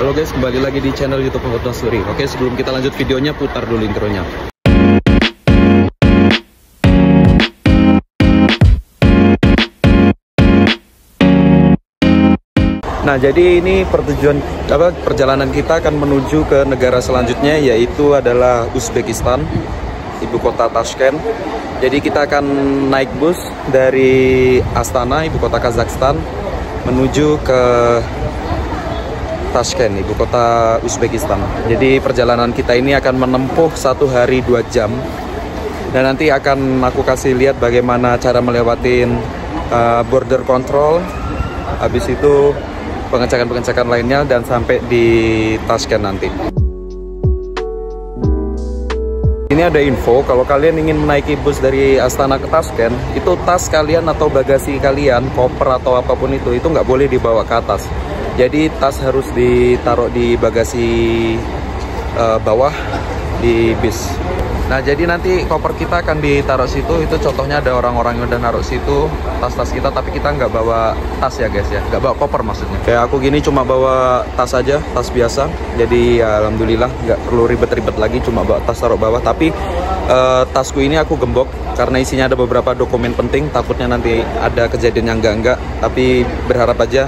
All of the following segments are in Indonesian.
Halo guys, kembali lagi di channel YouTube Muhammad Nasuri. Oke, sebelum kita lanjut videonya, putar dulu intronya. Nah, jadi ini perjalanan kita akan menuju ke negara selanjutnya, yaitu adalah Uzbekistan, ibu kota Tashkent. Jadi kita akan naik bus dari Astana, ibu kota Kazakhstan, menuju ke Tashkent, ibu kota Uzbekistan. Jadi perjalanan kita ini akan menempuh 1 hari 2 jam. Dan nanti akan aku kasih lihat bagaimana cara melewatin border control. Habis itu pengecekan-pengecekan lainnya dan sampai di Tashkent nanti. Ini ada info, kalau kalian ingin menaiki bus dari Astana ke Tashkent, itu tas kalian atau bagasi kalian, koper atau apapun itu nggak boleh dibawa ke atas. Jadi tas harus ditaruh di bagasi bawah di bis. Nah, jadi nanti koper kita akan ditaruh situ. Itu contohnya ada orang-orang yang udah naruh situ tas-tas kita, tapi kita nggak bawa tas ya guys ya, nggak bawa koper maksudnya. Kayak aku gini cuma bawa tas aja, tas biasa. Jadi ya, alhamdulillah nggak perlu ribet-ribet lagi, cuma bawa tas taruh bawah. Tapi tasku ini aku gembok karena isinya ada beberapa dokumen penting. Takutnya nanti ada kejadian yang enggak. Tapi berharap aja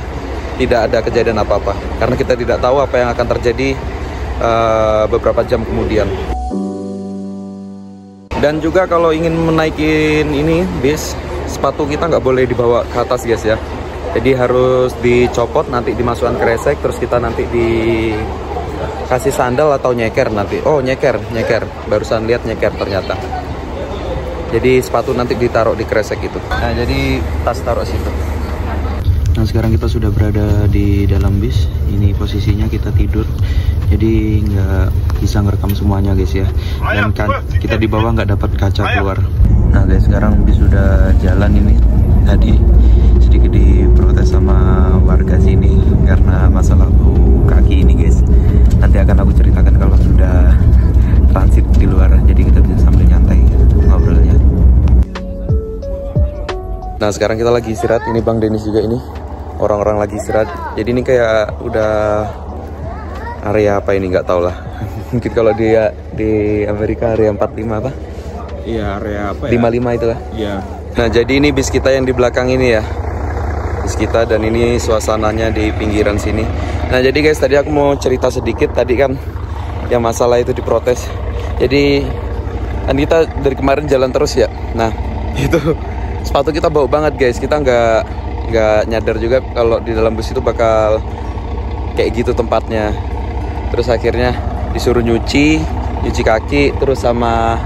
tidak ada kejadian apa-apa, karena kita tidak tahu apa yang akan terjadi beberapa jam kemudian. Dan juga kalau ingin menaikin ini bis, sepatu kita nggak boleh dibawa ke atas guys ya. Jadi harus dicopot, nanti dimasukkan kresek, terus kita nanti dikasih sandal atau nyeker nanti. Oh, nyeker, barusan lihat nyeker ternyata. Jadi sepatu nanti ditaruh di kresek itu. Nah, jadi tas taruh situ. Nah, sekarang kita sudah berada di dalam bis. Ini posisinya kita tidur, jadi nggak bisa ngerekam semuanya guys ya. Dan kita di bawah nggak dapat kaca keluar. Nah guys, sekarang bis sudah jalan ini. Tadi sedikit diprotes sama warga sini karena masalah bau kaki ini guys. Nanti akan aku ceritakan kalau sudah transit di luar, jadi kita bisa sambil nyantai ngobrolnya. Nah, sekarang kita lagi istirahat. Ini Bang Denis juga ini. Orang-orang lagi istirahat. Jadi ini kayak udah area apa ini, nggak tau lah. Mungkin kalau dia di Amerika area 45 apa? Iya, area apa ya? 55 itu lah. Iya. Nah, jadi ini bis kita yang di belakang ini ya. Bis kita, dan ini suasananya di pinggiran sini. Nah, jadi guys, tadi aku mau cerita sedikit. Tadi kan yang masalah itu diprotes. Jadi kan kita dari kemarin jalan terus ya. Nah, itu sepatu kita bau banget guys. Kita nggak nyadar juga kalau di dalam bus itu bakal kayak gitu tempatnya. Terus akhirnya disuruh nyuci kaki, terus sama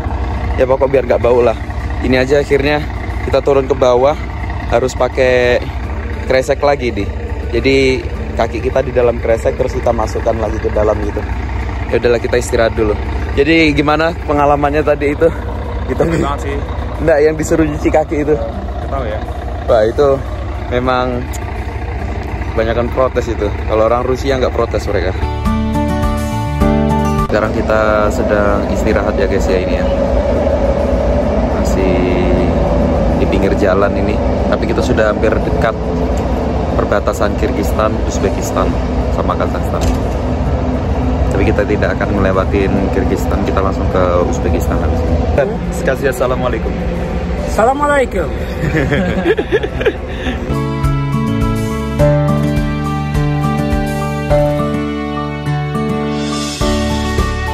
ya pokok biar nggak bau lah. Ini aja akhirnya kita turun ke bawah harus pakai kresek lagi nih. Jadi kaki kita di dalam kresek, terus kita masukkan lagi ke dalam gitu. Ya udahlah, kita istirahat dulu. Jadi gimana pengalamannya tadi itu? Kita sih. Enggak, yang disuruh nyuci kaki itu. Tahu ya. Wah, itu memang kebanyakan protes itu. Kalau orang Rusia nggak protes mereka. Sekarang kita sedang istirahat ya guys ya, ini ya. Masih di pinggir jalan ini. Tapi kita sudah hampir dekat perbatasan Kirgistan, Uzbekistan sama Kazakhstan. Tapi kita tidak akan melewatin Kirgistan, kita langsung ke Uzbekistan habis ini. Sekali assalamualaikum. Assalamualaikum.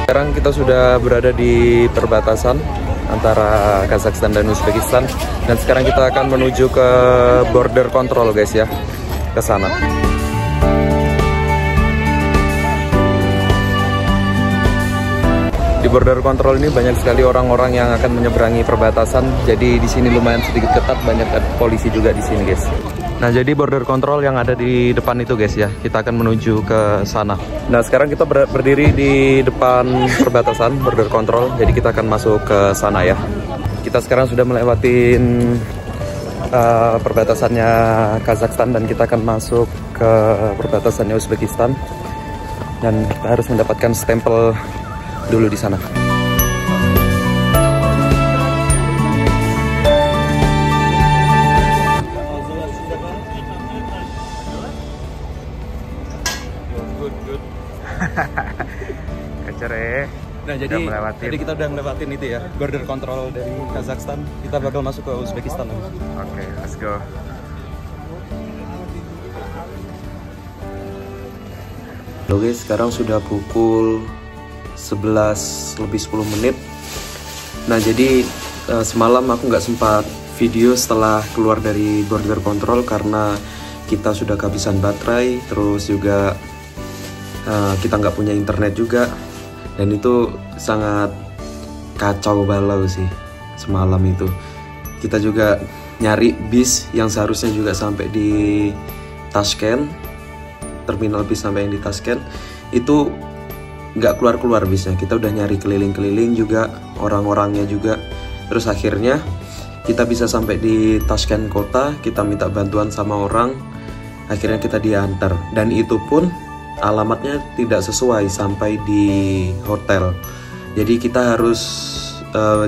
Sekarang kita sudah berada di perbatasan antara Kazakhstan dan Uzbekistan, dan sekarang kita akan menuju ke border control guys ya, ke sana. Di border control ini banyak sekali orang-orang yang akan menyeberangi perbatasan. Jadi di sini lumayan sedikit ketat, banyak polisi juga di sini guys. Nah, jadi border control yang ada di depan itu guys ya, kita akan menuju ke sana. Nah, sekarang kita berdiri di depan perbatasan border control, jadi kita akan masuk ke sana ya. Kita sekarang sudah melewatin perbatasannya Kazakhstan, dan kita akan masuk ke perbatasannya Uzbekistan, dan kita harus mendapatkan stempel dulu di sana. good. Kacere. Nah jadi tadi kita udah ngelewatin itu ya, border control dari Kazakhstan. Kita bakal masuk ke Uzbekistan. Oke, let's go. Halo guys, sekarang sudah pukul 11 lebih 10 menit. Nah jadi semalam aku nggak sempat video setelah keluar dari border control karena kita sudah kehabisan baterai, terus juga kita nggak punya internet juga, dan itu sangat kacau balau sih semalam itu. Kita juga nyari bis yang seharusnya juga sampai di Tashkent, terminal bis sampai yang di Tashkent itu nggak keluar bisnya. Kita udah nyari keliling-keliling juga, orang-orangnya juga. Terus akhirnya kita bisa sampai di Tashkent kota, kita minta bantuan sama orang, akhirnya kita diantar, dan itu pun alamatnya tidak sesuai sampai di hotel. Jadi kita harus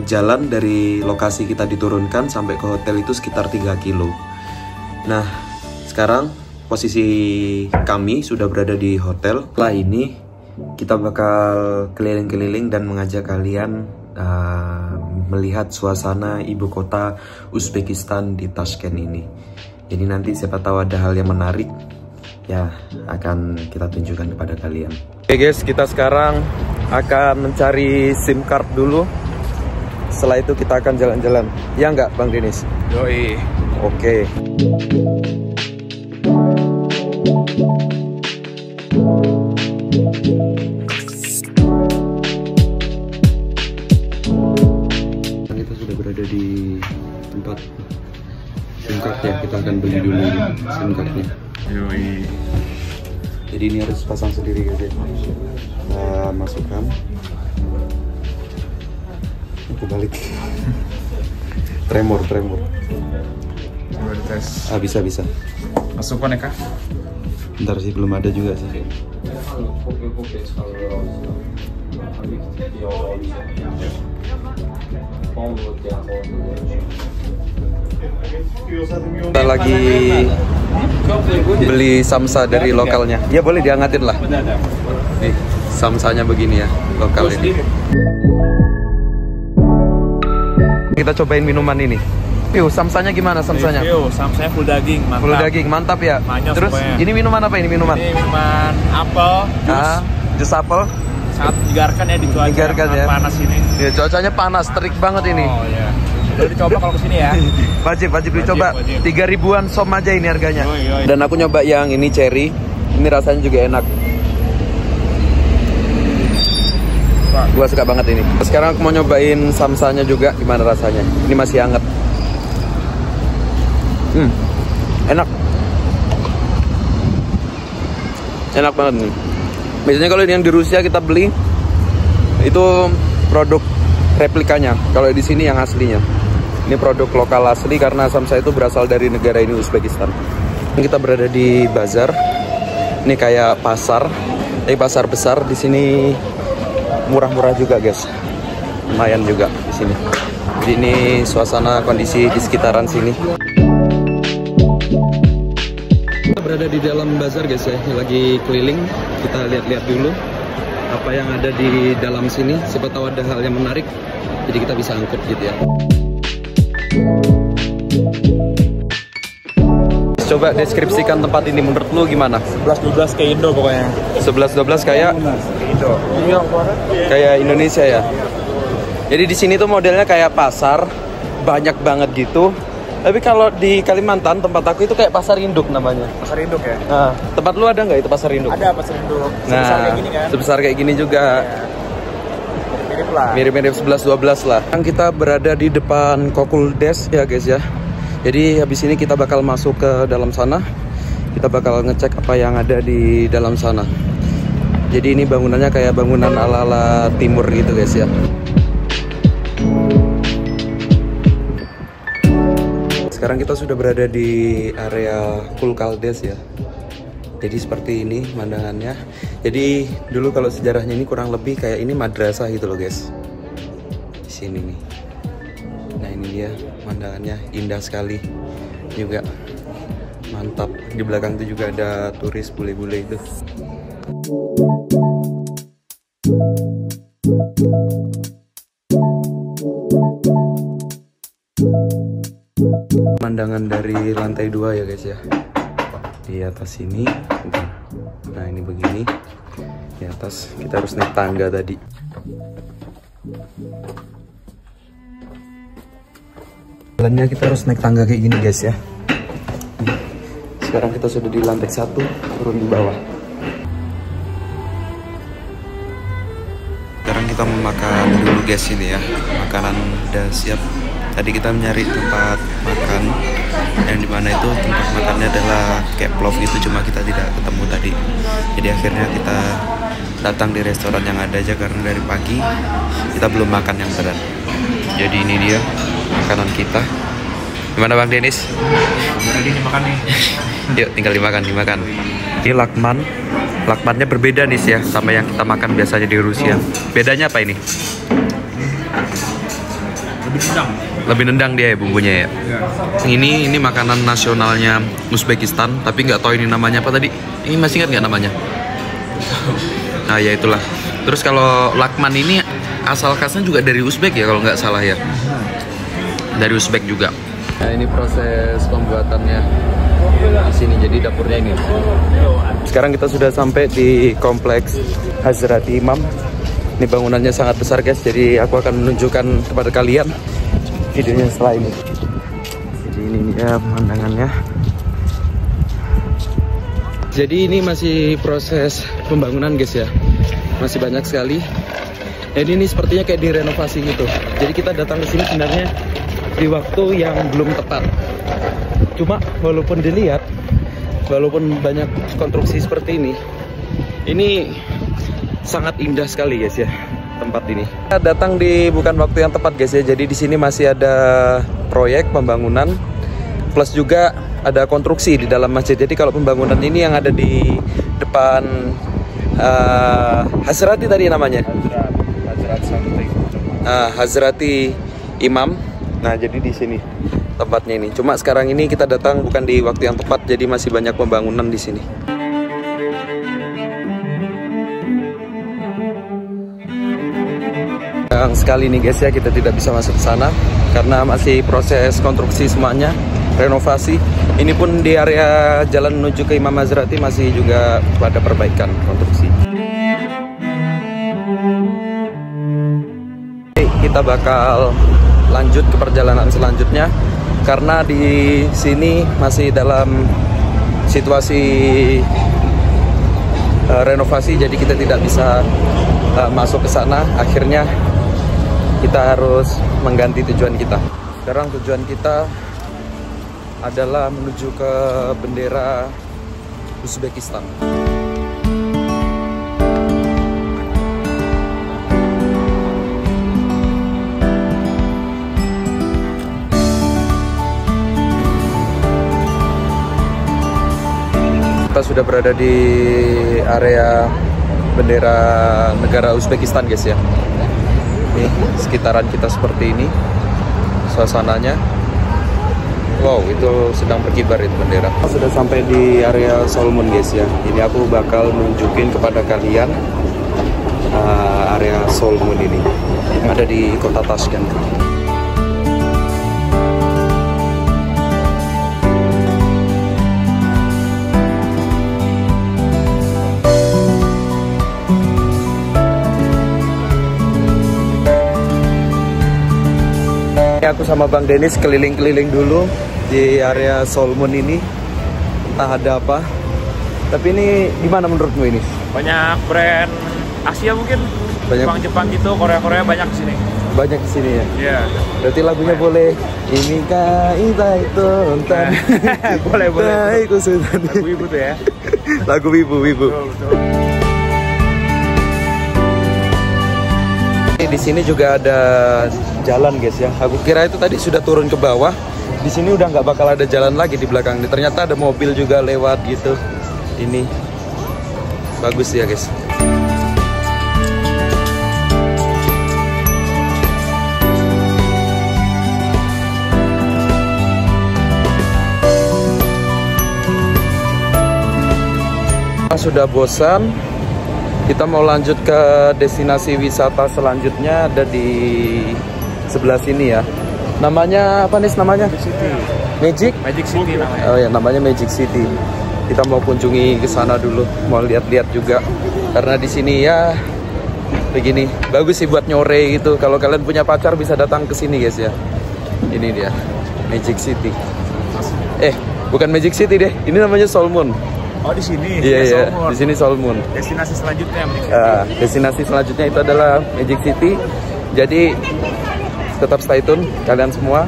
jalan dari lokasi kita diturunkan sampai ke hotel itu sekitar 3 kilo. Nah sekarang posisi kami sudah berada di hotel. Setelah ini kita bakal keliling-keliling dan mengajak kalian melihat suasana ibu kota Uzbekistan di Tashkent ini. Jadi nanti siapa tahu ada hal yang menarik ya akan kita tunjukkan kepada kalian. Oke guys, kita sekarang akan mencari SIM card dulu. Setelah itu kita akan jalan-jalan. Ya enggak Bang Denis? Yoi. Oke. Kita sudah berada di tempat SIM card ya. Kita akan beli dulu SIM cardnya. Yoi. Jadi ini harus pasang sendiri guys ya. Kita masukkan. Aku balik. Tremor. Coba dites. Bisa. Masuk kan ya kak? Bentar sih, belum ada juga sih. Kita lagi beli samsa dari lokalnya. Ya boleh diangatin lah. Nih, samsanya begini ya, lokal ini. Kita cobain minuman ini. Piu, samsanya gimana samsanya? Piu, samsanya full daging, mantap. Full daging, mantap ya. Manyos terus pokoknya. ini minuman apa ini minuman? Ini minuman apel, jus apel. Sangat menyegarkan ya di cuaca Menyegarkan ya. Panas ini. Ya, cuacanya panas, terik banget ini. Oh iya. Udah dicoba kalau kesini ya. Wajib dicoba. 3.000-an som aja ini harganya. Yoi. Dan aku nyoba yang ini cherry. Ini rasanya juga enak. Gua suka banget ini. Sekarang aku mau nyobain samsanya juga, gimana rasanya. Ini masih hangat. Enak. Enak banget nih. Biasanya kalau yang di Rusia kita beli itu produk replikanya. Kalau di sini yang aslinya. Ini produk lokal asli karena samsa itu berasal dari negara ini, Uzbekistan. Ini kita berada di bazar. Ini kayak pasar. Ini pasar besar di sini. Murah-murah juga guys, lumayan juga di sini. Jadi ini suasana kondisi di sekitaran sini. Kita berada di dalam bazar guys ya, lagi keliling. Kita lihat-lihat dulu apa yang ada di dalam sini. Siapa tahu ada hal yang menarik, jadi kita bisa angkut gitu ya. Coba deskripsikan tempat ini menurut lu gimana? 11-12 kayak Indo pokoknya. 11-12 kayak Indo. Kayak Indonesia ya. Jadi di sini tuh modelnya kayak pasar, banyak banget gitu. Tapi kalau di Kalimantan tempat aku itu kayak pasar induk namanya. Pasar induk ya? Nah, tempat lu ada nggak itu pasar induk? Ada pasar induk. Nah, Sebesar kayak gini kan? sebesar kayak gini juga. Mirip lah. Mirip-mirip 11-12 lah. Sekarang kita berada di depan Kokuldes ya guys ya. Jadi habis ini kita bakal masuk ke dalam sana. Kita bakal ngecek apa yang ada di dalam sana. Jadi ini bangunannya kayak bangunan ala-ala timur gitu guys ya. Sekarang kita sudah berada di area Kulkaldes ya. Jadi seperti ini pemandangannya. Jadi dulu kalau sejarahnya ini kurang lebih kayak ini madrasah gitu loh guys. Di sini nih. Nah ini dia pemandangannya, indah sekali juga, mantap. Di belakang itu juga ada turis bule-bule itu. lantai 2 ya guys ya. Di atas ini. Nah ini begini. Di atas kita harus naik tangga tadi. Jalannya kita harus naik tangga kayak gini guys ya. Sekarang kita sudah di lantai 1, turun di bawah. Sekarang kita mau makan dulu guys ini ya. Makanan udah siap. Tadi kita mencari tempat makan yang dimana itu tempat makannya adalah kayak plov gitu, cuma kita tidak ketemu tadi. Jadi akhirnya kita datang di restoran yang ada aja karena dari pagi kita belum makan yang berat. Jadi ini dia makanan kita. Gimana Bang Denis? Udah ready dimakan nih. Yuk tinggal dimakan. Ini lakman. Lakmannya berbeda nih ya sama yang kita makan biasanya di Rusia. Bedanya apa ini? Lebih sedang. Lebih nendang dia ya bumbunya ya. Ya. Ini makanan nasionalnya Uzbekistan, tapi nggak tahu ini namanya apa tadi. Ini masih ingat nggak namanya? Nah ya itulah. Terus kalau lakman ini asal khasnya juga dari Uzbek ya kalau nggak salah ya. Dari Uzbek juga. Nah ini proses pembuatannya di sini. Jadi dapurnya ini. Sekarang kita sudah sampai di kompleks Hazrati Imam. Ini bangunannya sangat besar guys. Jadi aku akan menunjukkan kepada kalian videonya setelah ini. Jadi ini dia pemandangannya. Jadi ini masih proses pembangunan guys ya. Masih banyak sekali. Jadi ini sepertinya kayak direnovasi gitu. Jadi kita datang ke sini sebenarnya di waktu yang belum tepat. Cuma walaupun dilihat, walaupun banyak konstruksi seperti ini sangat indah sekali guys ya tempat ini. Kita datang di bukan waktu yang tepat guys ya. Jadi di sini masih ada proyek pembangunan plus juga ada konstruksi di dalam masjid. Jadi kalau pembangunan ini yang ada di depan Hazrati tadi namanya. Hazrati Imam. Nah, jadi di sini tempatnya ini. Cuma sekarang ini kita datang bukan di waktu yang tepat, jadi masih banyak pembangunan di sini. Sayang sekali nih guys ya, kita tidak bisa masuk ke sana karena masih proses konstruksi semuanya, renovasi. Ini pun di area jalan menuju ke Imam Hazrati masih juga pada perbaikan konstruksi. Kita bakal lanjut ke perjalanan selanjutnya karena di sini masih dalam situasi renovasi, jadi kita tidak bisa masuk ke sana. Akhirnya kita harus mengganti tujuan kita. Sekarang tujuan kita adalah menuju ke bendera Uzbekistan. Kita sudah berada di area bendera negara Uzbekistan guys ya. Nih sekitaran kita seperti ini suasananya. Wow, itu sedang berkibar itu bendera. Kita sudah sampai di area Solmun guys ya. Ini aku bakal nunjukin kepada kalian area Solmun ini ada di kota Tashkent. Aku sama Bang Denis keliling-keliling dulu di area Solmun ini. Entah ada apa. Tapi ini gimana menurutmu ini? Banyak brand Asia mungkin. Banyak. Jepang gitu, Korea banyak di sini. Banyak di sini ya. Iya. Berarti lagunya boleh. Ini kaita itu nonton. Boleh. Lagu Wibu tuh ya. Lagu wibu. Betul. Di sini juga ada jalan guys ya. Aku kira itu tadi sudah turun ke bawah. Di sini udah nggak bakal ada jalan lagi di belakang. Ternyata ada mobil juga lewat gitu. Ini bagus ya guys. Sudah bosan. Kita mau lanjut ke destinasi wisata selanjutnya, ada di sebelah sini ya. Namanya apa nih namanya? Magic? Magic City namanya. Oh ya, namanya Magic City. Kita mau kunjungi ke sana dulu, mau lihat-lihat juga. Karena di sini ya begini, bagus sih buat nyore gitu. Kalau kalian punya pacar bisa datang ke sini guys ya. Ini dia, Magic City. Bukan Magic City deh, ini namanya Sol Moon. Oh di sini. Iya, ya, di sini Sol Moon. Destinasi selanjutnya Magic City. Destinasi selanjutnya itu adalah Magic City. Jadi tetap stay tune kalian semua.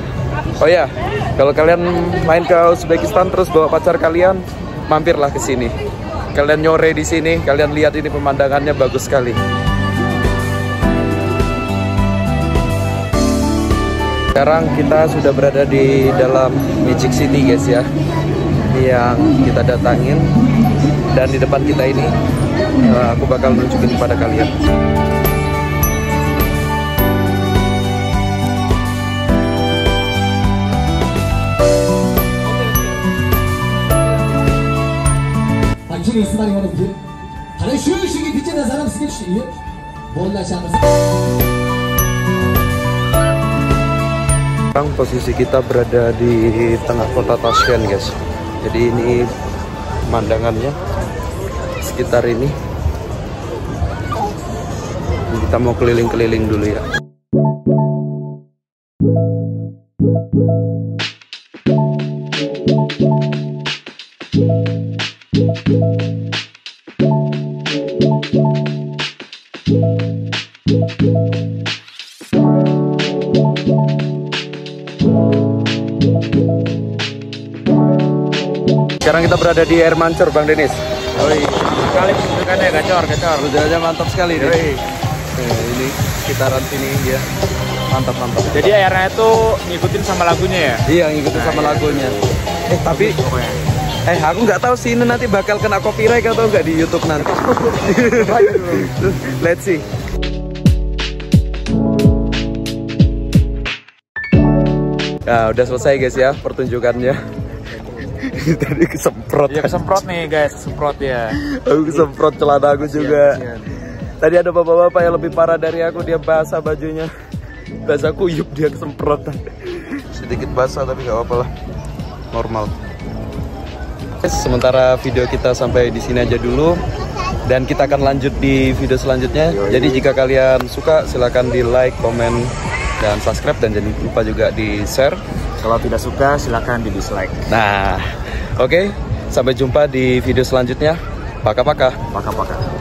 Oh ya, kalau kalian main ke Uzbekistan terus bawa pacar kalian, mampirlah ke sini. Kalian nyore di sini, kalian lihat ini pemandangannya bagus sekali. Sekarang kita sudah berada di dalam Magic City guys ya, yang kita datangin. Dan di depan kita ini aku bakal nunjukin kepada kalian. 당신이 있으면 여러분들 다른 슈식이 빛나는 사람 스케치 몰라 샤마. Sekarang posisi kita berada di tengah kota Tashkent guys. Jadi ini pemandangannya sekitar ini. Kita mau keliling-keliling dulu ya. Sekarang kita berada di Air Mancur, Bang Denis. Sekali pertunjukannya gacor. Udaranya mantap sekali nih. Ini sekitaran sini ya. Mantap. Jadi airnya itu ngikutin sama lagunya ya? Iya, ngikutin sama lagunya. Tapi aku nggak tahu sih ini nanti bakal kena copyright atau nggak di YouTube nanti. Let's see. Nah, udah selesai guys ya pertunjukannya. Tadi kesemprot. Iya kesemprot nih guys, kesemprot ya. Aku kesemprot celana aku juga. Tadi ada bapak-bapak yang lebih parah dari aku, dia basah bajunya. Basah kuyup, dia kesemprotan. Sedikit basah tapi gak apa-apa lah. Normal. Sementara video kita sampai di sini aja dulu. Dan kita akan lanjut di video selanjutnya. Jadi jika kalian suka silahkan di like, komen, dan subscribe. Dan jangan lupa juga di share. Kalau tidak suka silakan di dislike. Nah, oke. Sampai jumpa di video selanjutnya. Paka-paka. Paka-paka.